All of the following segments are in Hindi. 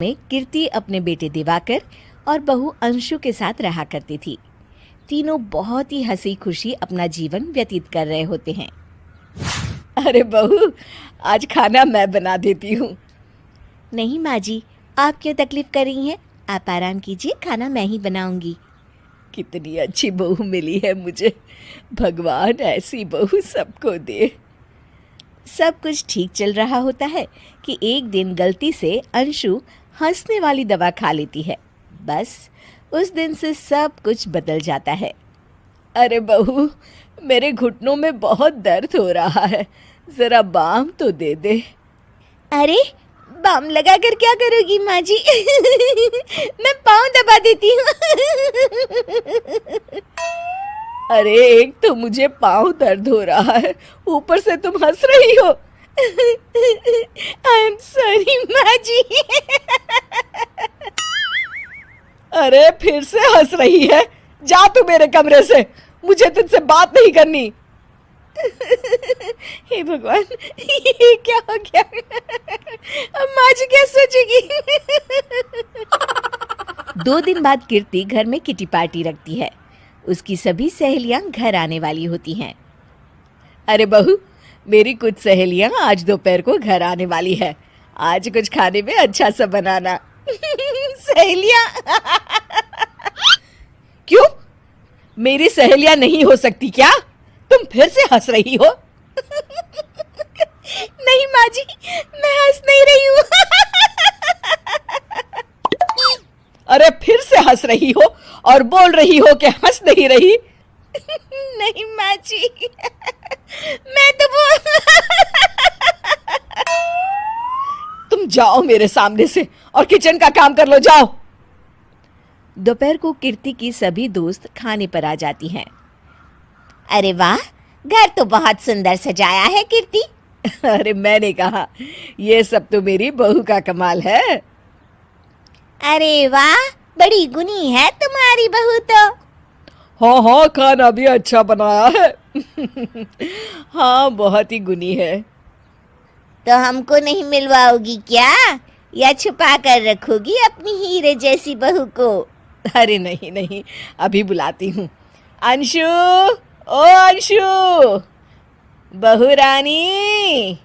में कीर्ति अपने बेटे दिवाकर और बहू अंशु के साथ रहा करती थी। तीनों बहुत ही हंसी खुशी अपना जीवन व्यतीत कर रहे होते हैं। अरे बहू, आज खाना मैं बना देती हूँ। नहीं माँ जी, आप क्यों तकलीफ कर रही हैं? आप आराम कीजिए, खाना मैं ही बनाऊंगी। कितनी अच्छी बहू मिली है मुझे। भगवान ऐसी बहू सबको दे। सब कुछ ठीक चल रहा होता है कि एक दिन गलती से अंशु हंसने वाली दवा खा लेती है। बस उस दिन से सब कुछ बदल जाता है। अरे बहू, मेरे घुटनों में बहुत दर्द हो रहा है, जरा बाम तो दे दे। अरे बाम लगा कर क्या करोगी माँ जी? मैं पाँव दबा देती हूँ। अरे एक तो मुझे पाँव दर्द हो रहा है, ऊपर से तुम हंस रही हो। आई एम सॉरी माँ जी। अरे फिर से हंस रही है, जा तू मेरे कमरे से, मुझे तुझसे बात नहीं करनी। हे भगवान, ये क्या हो गया? अब माँ जी क्या सोचेगी? 2 दिन बाद कीर्ति घर में किटी पार्टी रखती है। उसकी सभी सहेलियां घर आने वाली होती हैं। अरे बहू, मेरी कुछ सहेलियां आज दोपहर को घर आने वाली है। आज कुछ खाने में अच्छा सा बनाना। सहेलियां? क्यों? मेरी सहेलियां नहीं हो सकती क्या? तुम फिर से हंस रही हो? नहीं माँ जी, मैं हंस नहीं रही हूँ। अरे फिर से हंस रही हो और बोल रही हो कि हंस नहीं रही। नहीं माँ जी, मैं तो तुम जाओ मेरे सामने से और किचन का काम कर लो, जाओ। दोपहर को कीर्ति की सभी दोस्त खाने पर आ जाती हैं। अरे वाह, घर तो बहुत सुंदर सजाया है कीर्ति। अरे मैंने कहा, ये सब तो मेरी बहू का कमाल है। अरे वाह, बड़ी गुनी है तुम्हारी बहू तो। हाँ हाँ, खाना भी अच्छा बनाया है। हाँ, बहुत ही गुनी है। तो हमको नहीं मिलवाओगी क्या, या छुपा कर रखोगी अपनी हीरे जैसी बहू को? अरे नहीं नहीं, अभी बुलाती हूँ। अंशु, ओ अंशु, बहू रानी।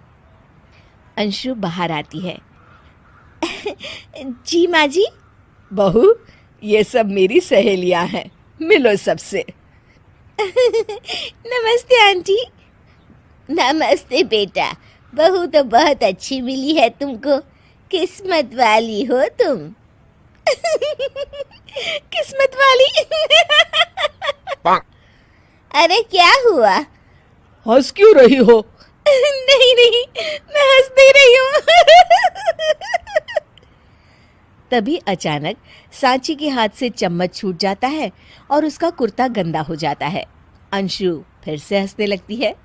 अंशु बाहर आती है। जी माँ जी। बहू, ये सब मेरी सहेलियां हैं, मिलो सबसे। नमस्ते आंटी। नमस्ते बेटा, बहू तो बहुत अच्छी मिली है तुमको, किस्मत वाली हो तुम। किस्मत वाली? अरे क्या हुआ? हंस क्यों रही हो? नहीं नहीं, मैं हंस नहीं रही हूँ। तभी अचानक सांची के हाथ से चम्मच छूट जाता है और उसका कुर्ता गंदा हो जाता है। अंशु फिर से हंसने लगती है।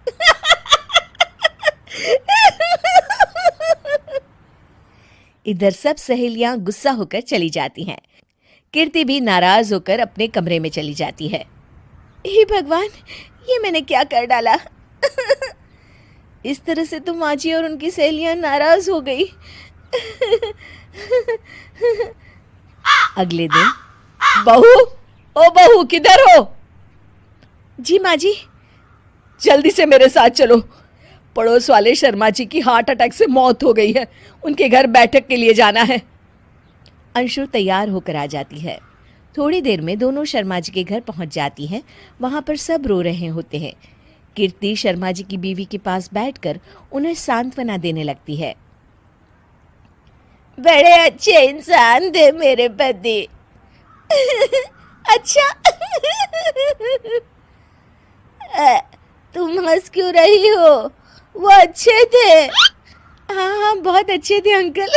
इधर सब सहेलियां गुस्सा होकर चली जाती हैं। कीर्ति भी नाराज होकर अपने कमरे में चली जाती है। हे भगवान, ये मैंने क्या कर डाला? इस तरह से तो माँ जी और उनकी सहेलियां नाराज हो गई। अगले दिन, बहू, ओ बहू, किधर हो? जी माँ जी। जल्दी से मेरे साथ चलो, पड़ोस वाले शर्मा जी की हार्ट अटैक से मौत हो गई है, उनके घर बैठक के लिए जाना है। अंशु तैयार होकर आ जाती है। थोड़ी देर में दोनों शर्मा जी के घर पहुंच जाती हैं। वहां पर सब रो रहे होते हैं। कीर्ति शर्मा जी की बीवी के पास बैठकर उन्हें सांत्वना देने लगती है। बड़े अच्छे इंसान थे मेरे पति। अच्छा। तुम हंस क्यों रही हो? वो अच्छे थे। हाँ हाँ, बहुत अच्छे थे अंकल।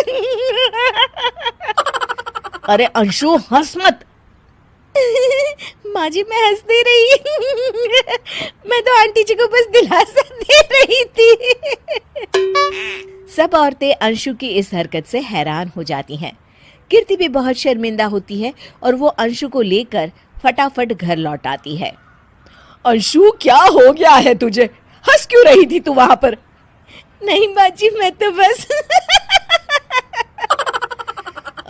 अरे अंशु, हंस मत। माँ जी, मैं हंस नहीं रही। मैं तो आंटी जी को बस दिलासा दे रही थी। सब औरतें अंशु की इस हरकत से हैरान हो जाती हैं। कीर्ति भी बहुत शर्मिंदा होती है और वो अंशु को लेकर फटाफट घर लौट आती है। अंशु, क्या हो गया है तुझे? हंस क्यों रही थी तू वहां पर? नहीं माँ जी, मैं तो बस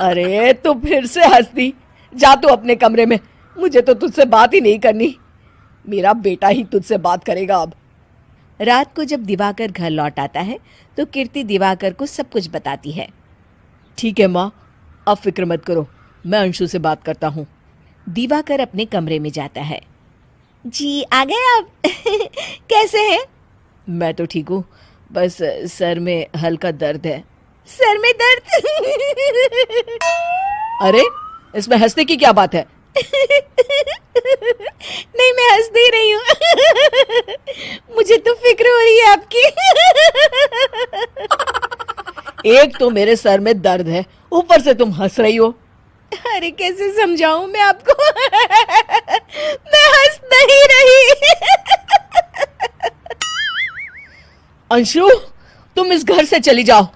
अरे तू फिर से हंस दी। जा तू अपने कमरे में, मुझे तो तुझसे बात ही नहीं करनी। मेरा बेटा ही तुझसे बात करेगा अब। रात को जब दिवाकर घर लौट आता है तो कीर्ति दिवाकर को सब कुछ बताती है। ठीक है माँ, अब फिक्र मत करो, मैं अंशु से बात करता हूँ। दिवाकर अपने कमरे में जाता है। जी आ गए आप? कैसे हैं? मैं तो ठीक हूँ, बस सर में हल्का दर्द है। सर में दर्द? अरे इसमें हंसने की क्या बात है? नहीं, मैं हंस नहीं रही हूँ। मुझे तो फिक्र हो रही है आपकी। एक तो मेरे सर में दर्द है, ऊपर से तुम हंस रही हो। अरे कैसे समझाऊं मैं आपको? मैं हंस नहीं रही। अंशु, तुम इस घर से चली जाओ।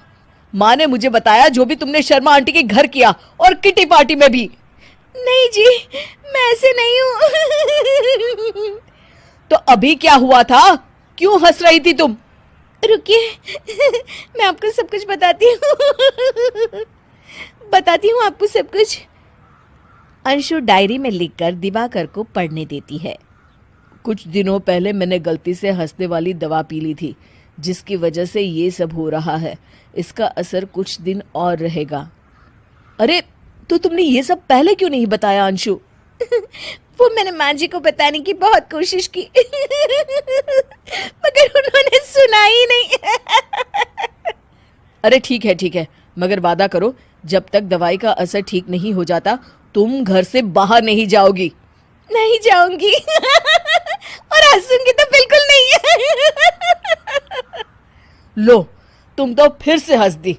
माँ ने मुझे बताया जो भी तुमने शर्मा आंटी के घर किया, और किटी पार्टी में भी। नहीं जी, मैं ऐसे नहीं हूँ। तो अभी क्या हुआ था? क्यों हंस रही थी तुम? रुकिए, मैं आपको सब कुछ बताती हूँ। बताती हूँ आपको सब कुछ। अंशु डायरी में लिखकर दिवाकर को पढ़ने देती है। कुछ दिनों पहले मैंने गलती से हंसने वाली दवा पी ली थी, जिसकी वजह से ये सब हो रहा है। इसका असर कुछ दिन और रहेगा। अरे तो तुमने ये सब पहले क्यों नहीं बताया अंशु? वो मैंने माँ जी को बताने की बहुत कोशिश की, मगर उन्होंने सुना ही नहीं। अरे ठीक है, मगर वादा करो जब तक दवाई का असर ठीक नहीं हो जाता तुम घर से बाहर नहीं जाओगी। नहीं जाऊंगी, और हंसूंगी तो बिल्कुल नहीं। लो, तुम तो फिर से हंस दी।